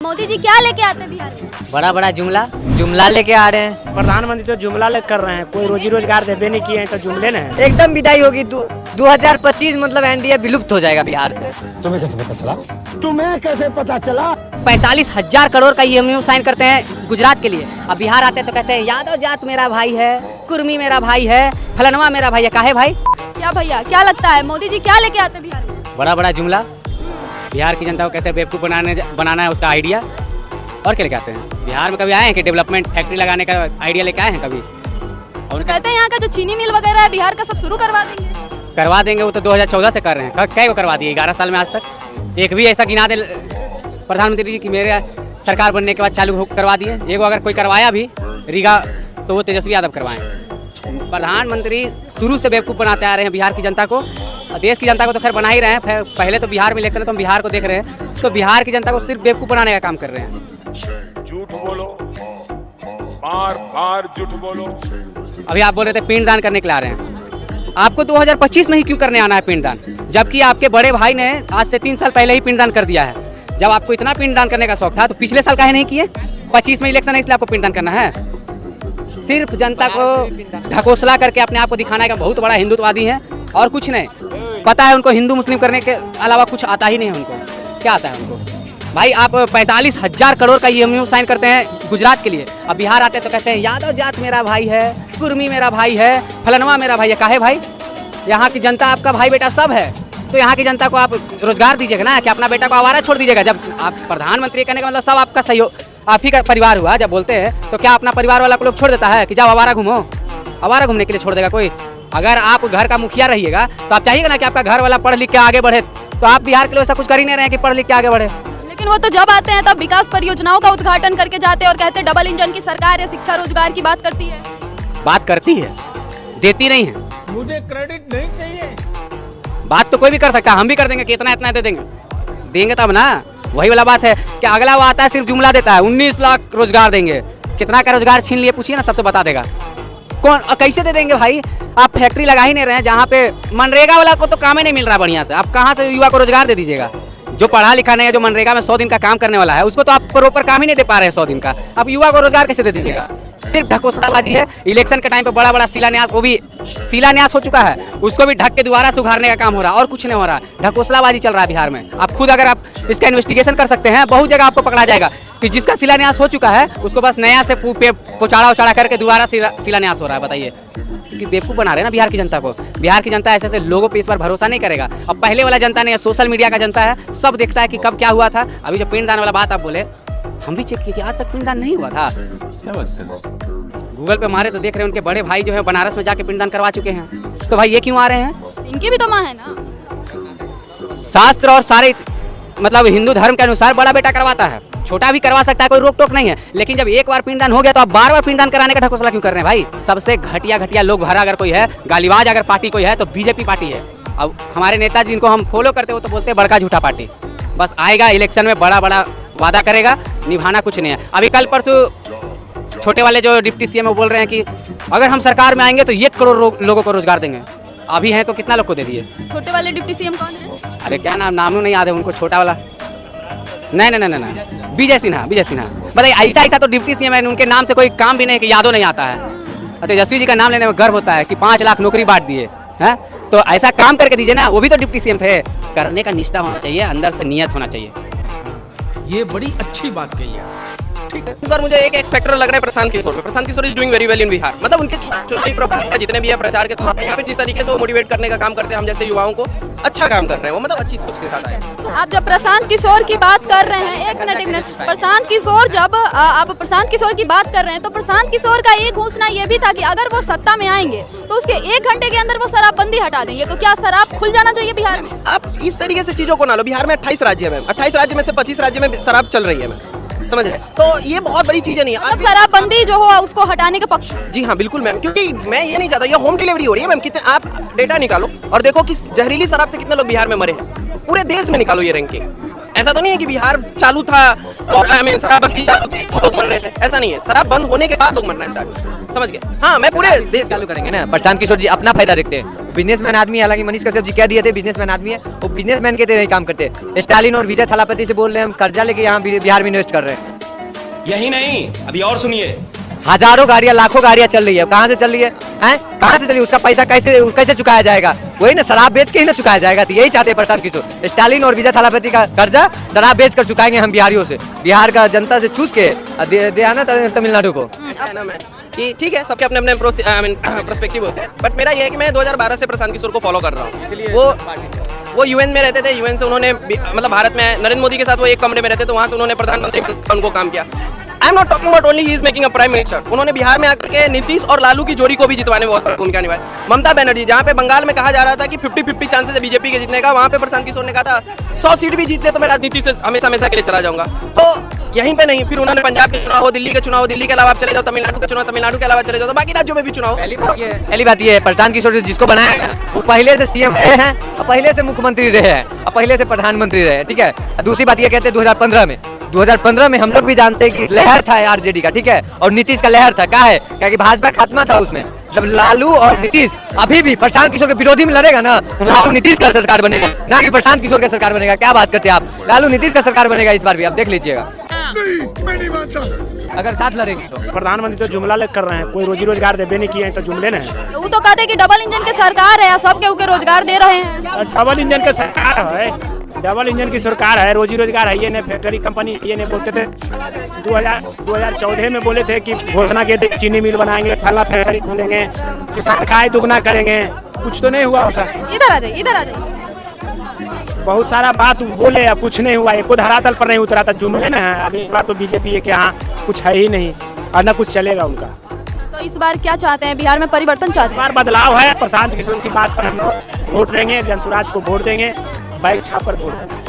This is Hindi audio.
मोदी जी क्या लेके आते हैं बिहार में? बड़ा बड़ा जुमला लेके आ रहे हैं। प्रधानमंत्री तो जुमला ले कर रहे हैं, कोई रोजी रोजगार देवे नहीं किए हैं तो जुमले न है। एकदम विदाई होगी 2025 मतलब एनडीए विलुप्त हो जाएगा बिहार से। तुम्हें कैसे पता चला? 45,000 करोड़ का EMU साइन करते हैं गुजरात के लिए। अब बिहार आते हैं तो कहते हैं यादव जात मेरा भाई है, कुर्मी मेरा भाई है, फलनवा मेरा भाई है। काहे भाई? क्या भैया क्या लगता है मोदी जी क्या लेके आते हैं बिहार में? बड़ा जुमला, बिहार की जनता को कैसे बेवकूफ़ बनाना है उसका आइडिया। और क्या लेके आते हैं? बिहार में कभी आए हैं कि डेवलपमेंट फैक्ट्री लगाने का आइडिया लेके आए हैं कभी? और कहते हैं यहाँ का जो चीनी मिल वगैरह है बिहार का सब शुरू करवा देंगे। वो तो 2014 से कर रहे हैं। कै को करवा दिए 11 साल में आज तक? एक भी ऐसा गिना दे प्रधानमंत्री जी की मेरे सरकार बनने के बाद चालू करवा दिए। एक अगर कोई करवाया भी रीगा तो वो तेजस्वी यादव करवाएं। प्रधानमंत्री शुरू से बेवकूफ़ बनाते आ रहे हैं बिहार की जनता को। देश की जनता को तो खैर बना ही रहे हैं। पहले तो बिहार में इलेक्शन है तो हम बिहार को देख रहे हैं, तो बिहार की जनता को सिर्फ बेवकूफ़ बनाने का काम कर रहे हैं। झूठ बोलो, बार झूठ बोलो। अभी आप बोल रहे थे पिंडदान करने के लिए आ रहे हैं। आपको 2025 में ही क्यों करने आना है पिंडदान, जबकि आपके बड़े भाई ने आज से 3 साल पहले ही पिंडदान कर दिया है। जब आपको इतना पिंडदान करने का शौक था तो पिछले साल काहे नहीं किए? 25 में इलेक्शन है इसलिए आपको पिंडदान करना है। सिर्फ जनता को ढकोसला करके अपने आप को दिखाना है कि बहुत बड़ा हिंदुत्ववादी है और कुछ नहीं। पता है उनको हिंदू मुस्लिम करने के अलावा कुछ आता ही नहीं है उनको। क्या आता है उनको? भाई आप 45,000 करोड़ का EMU साइन करते हैं गुजरात के लिए। अब बिहार आते हैं तो कहते हैं यादव जात मेरा भाई है, कुर्मी मेरा भाई है, फलनवा मेरा भाई है। काहे भाई? यहाँ की जनता आपका भाई बेटा सब है, तो यहाँ की जनता को आप रोजगार दीजिएगा ना, कि अपना बेटा को आवारा छोड़ दीजिएगा। जब आप प्रधानमंत्री कहने का मतलब सब आपका सहयोग, आप ही का परिवार हुआ। जब बोलते हैं तो क्या अपना परिवार वाला को लोग छोड़ देता है कि जाओ आवारा घूमो? आवारा घूमने के लिए छोड़ देगा कोई? अगर आप घर का मुखिया रहिएगा तो आप चाहिएगा ना कि आपका घर वाला पढ़ लिख के आगे बढ़े। तो आप बिहार के लिए ऐसा कुछ कर ही नहीं रहे हैं कि पढ़ लिख के आगे बढ़े। लेकिन वो तो जब आते हैं तब विकास परियोजनाओं का उद्घाटन करके जाते हैं और कहते हैं डबल इंजन की सरकार है, शिक्षा रोजगार की बात करती है। बात करती है, देती नहीं है। मुझे क्रेडिट नहीं चाहिए। बात तो कोई भी कर सकता है, हम भी कर देंगे कि इतना दे देंगे तब ना। वही वाला बात है कि अगला वो आता है सिर्फ जुमला देता है 19 लाख रोजगार देंगे। कितना का रोजगार छीन लिए पूछिए ना, सबसे बता देगा। कौन कैसे दे देंगे भाई? आप फैक्ट्री लगा ही नहीं रहे हैं जहाँ पे मनरेगा वाला को तो काम ही नहीं मिल रहा बढ़िया से। आप कहाँ से युवा को रोजगार दे दीजिएगा? जो पढ़ा लिखा नहीं है, जो मनरेगा में 100 दिन का काम करने वाला है, उसको तो आप प्रॉपर काम ही नहीं दे पा रहे हैं 100 दिन का। आप युवा को रोजगार कैसे दे दीजिएगा? सिर्फ ढकोसलाबाजी है। इलेक्शन के टाइम पे बड़ा शिलान्यास, वो भी शिलान्यास हो चुका है, उसको भी ढक के दोबारा से उघाड़ने का काम हो रहा है और कुछ नहीं हो रहा। ढकोसलाबाजी चल रहा है बिहार में। आप खुद अगर आप इसका इन्वेस्टिगेशन कर सकते हैं, बहुत जगह आपको पकड़ा जाएगा कि जिसका शिलान्यास हो चुका है उसको बस नया से पोचाड़ा करके दोबारा शिलान्यास हो रहा है। बताइए, क्योंकि बेवकूफ़ बना रहे हैं ना बिहार की जनता को। बिहार की जनता ऐसे लोगों पे इस बार भरोसा नहीं करेगा। अब पहले वाला जनता नहीं है, सोशल मीडिया का जनता है, सब देखता है कि कब क्या हुआ था। अभी जो पिंडदान वाला बात आप बोले, हम भी चेक किए कि आज तक पिंडदान नहीं हुआ था। गूगल पे मारे तो देख रहे हैं उनके बड़े भाई जो है बनारस में जाके पिंडदान करवा चुके हैं। तो भाई ये क्यों आ रहे हैं? इनकी भी तो माँ है ना। शास्त्र और सारे मतलब हिंदू धर्म के अनुसार बड़ा बेटा करवाता है, छोटा भी करवा सकता है, कोई रोक टोक नहीं है। लेकिन जब एक बार पिंडदान हो गया तो आप बार पिंडदान कराने का ढकोसला क्यों कर रहे हैं भाई? सबसे घटिया लोग भरा अगर कोई है, गालीबाज अगर पार्टी कोई है तो बीजेपी पार्टी है। अब हमारे नेताजी जिनको हम फॉलो करते हो तो बोलते हैं बड़का झूठा पार्टी। बस आएगा इलेक्शन में बड़ा वादा करेगा, निभाना कुछ नहीं है। अभी कल परसों छोटे वाले जो डिप्टी CM बोल रहे हैं कि अगर हम सरकार में आएंगे तो 1 करोड़ लोगों को रोजगार देंगे। अभी हैं तो कितना लोग को दे दिए? छोटे वाले डिप्टी CM कौन है? अरे क्या नाम नहीं याद है उनको, छोटा वाला नहीं विजय सिन्हा। बताइए, ऐसा तो डिप्टी CM है, उनके नाम से कोई काम भी नहीं कि यादों नहीं आता है। तेजस्वी जी का नाम लेने में गर्व होता है कि 5 लाख नौकरी बांट दिए हैं। तो ऐसा काम करके दीजिए ना, वो भी तो डिप्टी CM थे। करने का निष्ठा होना चाहिए, अंदर से नियत होना चाहिए। ये बड़ी अच्छी बात कही है। ठीक है, इस बार मुझे एक एक्सपेक्टर लग रहा है प्रशांत किशोर में। Prashant Kishor is doing very well in Bihar. मतलब उनके छोटे प्रोग्राम जितने भी है प्रचार के तौर पे, यहाँ पे जिस तरीके से वो मोटिवेट करने का काम करते हैं हम जैसे युवाओं को, अच्छा काम कर रहे हैं वो। मतलब अच्छी सोच के साथ आए। तो आप जब प्रशांत किशोर की बात कर रहे हैं, एक मिनट, प्रशांत किशोर, जब आप प्रशांत किशोर की बात कर रहे हैं तो प्रशांत किशोर का एक घोषणा ये भी था कि अगर वो सत्ता में आएंगे तो उसके 1 घंटे के अंदर वो शराबबंदी हटा देंगे। तो क्या शराब खुल जाना चाहिए बिहार में? आप इस तरीके से चीजों को ना लो। बिहार में 28 राज्य है, 28 राज्य में से 25 राज्य में शराब चल रही है, समझ रहे? तो ये बहुत बड़ी चीजें नहीं है। मतलब शराबबंदी जो हो उसको हटाने के पक्ष? जी हाँ बिल्कुल मैम, क्योंकि मैं ये नहीं चाहता। ये होम डिलीवरी हो रही है मैम। कितने आप डेटा निकालो और देखो कि जहरीली शराब से कितने लोग बिहार में मरे हैं। पूरे देश में निकालो ये रैंकिंग। ऐसा तो नहीं है कि बिहार चालू था और शराबबंदी चालू थी तो लोग मर रहे थे, ऐसा नहीं है। शराब बंद होने के बाद लोग मरना स्टार्ट, समझ गए? हाँ, मैं पूरे देश चालू करेंगे ना। प्रशांत किशोर जी अपना फायदा देखते हैं, बिजनेसमैन आदमी है। हालांकि मनीष कश्यप जी कह दिए थे बिजनेसमैन आदमी है, वो बिजनेसमैन के तरह ही काम करते हैं। स्टालिन और विजय थालापति से बोल रहे हैं हम कर्जा लेके यहाँ बिहार में इन्वेस्ट कर रहे हैं। यही नहीं, अभी और सुनिए, हजारों गाड़ियां लाखों गाड़ियां चल रही है, कहाँ से चल रही है? कहाँ से चली? उसका पैसा कैसे चुकाया जाएगा? वही ना, शराब बेच के ही ना चुकाया जाएगा। तो यही चाहते हैं प्रशांत किशोर। स्टालिन और विजय थालापति का कर्जा शराब बेच कर चुकाएंगे हम बिहारियों से, बिहार का जनता से चूस के दे आना तमिलनाडु को। कि ठीक है, सबके अपने अपने पर्सपेक्टिव होते हैं, बट मेरा ये है कि मैं 2012 से प्रशांत किशोर को फॉलो कर रहा हूँ। वो यूएन में रहते थे, यूएन से उन्होंने मतलब भारत में नरेंद्र मोदी के साथ वो एक कमरे में रहते थे, वहाँ से उन्होंने प्रधानमंत्री उनको काम किया। I am not talking about only he is making a prime minister. उन्होंने बिहार में आकर के नीतीश और लालू की जोड़ी को भी जितवाने में बहुत भूमिका निभाई। ममता बनर्जी, जहाँ पे बंगाल में कहा जा रहा था कि 50-50 चांसेस है बीजेपी के जीतने का, वहाँ पे प्रशांत किशोर ने कहा था 100 सीट भी जीत ले तो मैं राजनीति से हमेशा के लिए चला जाऊंगा। तो यहीं पे नहीं, फिर उन्होंने पंजाब के चुनाव हो, दिल्ली के चुनाव हो, दिल्ली के अलावा आप चले जाओ, तमिलनाडु के चुनाव, तमिलनाडु के अलावा चले जाओ, तो बाकी राज्यों में भी चुनाव। पहली बात ये है, प्रशांत किशोर जिसको बनाया वो पहले से सीएम रहे हैं और पहले से मुख्यमंत्री रहे हैं और पहले से प्रधानमंत्री रहे हैं, ठीक है। दूसरी बात ये कहते हैं 2015 में हम लोग भी जानते हैं कि लहर था आरजेडी का, ठीक है, और नीतीश का लहर था। क्या है? क्या कि भाजपा खात्मा था उसमें। जब लालू और नीतीश अभी भी प्रशांत किशोर के विरोधी में लड़ेगा ना, लालू नीतीश का सरकार बनेगा, ना कि प्रशांत किशोर का सरकार बनेगा। क्या बात करते हैं आप? लालू नीतीश का सरकार बनेगा इस बार भी, आप देख लीजिएगा। अगर साथ लड़ेंगे तो प्रधानमंत्री तो जुमला कर रहे हैं, कोई रोजी रोजगार देवे नहीं किए हैं तो जुमले ना है। तो वो तो कहते हैं कि डबल इंजन की सरकार है, सबके रोजगार दे रहे हैं। डबल इंजन की सरकार है, डबल इंजन की सरकार है, रोजी रोजगार है। ये ने फैक्ट्री कंपनी ये ने बोलते थे 2014 में बोले थे कि घोषणा किए थे चीनी मिल बनाएंगे, फला फैक्ट्री खोलेंगे, किसान खाए दुगना करेंगे, कुछ तो नहीं हुआ वैसा। इधर आ जाइए। बहुत सारा बात बोले, अब कुछ नहीं हुआ, एक धरातल पर नहीं उतरा था, जुमले ना है। अभी इस बार तो बीजेपी के यहाँ कुछ है ही नहीं और न कुछ चलेगा उनका। तो इस बार क्या चाहते हैं? बिहार में परिवर्तन चाहते हैं? इस बार बदलाव है। प्रशांत किशोर की बात पर हम लोग वोट देंगे, जनसुराज को वोट देंगे, बाइक छाप पर वोट देंगे।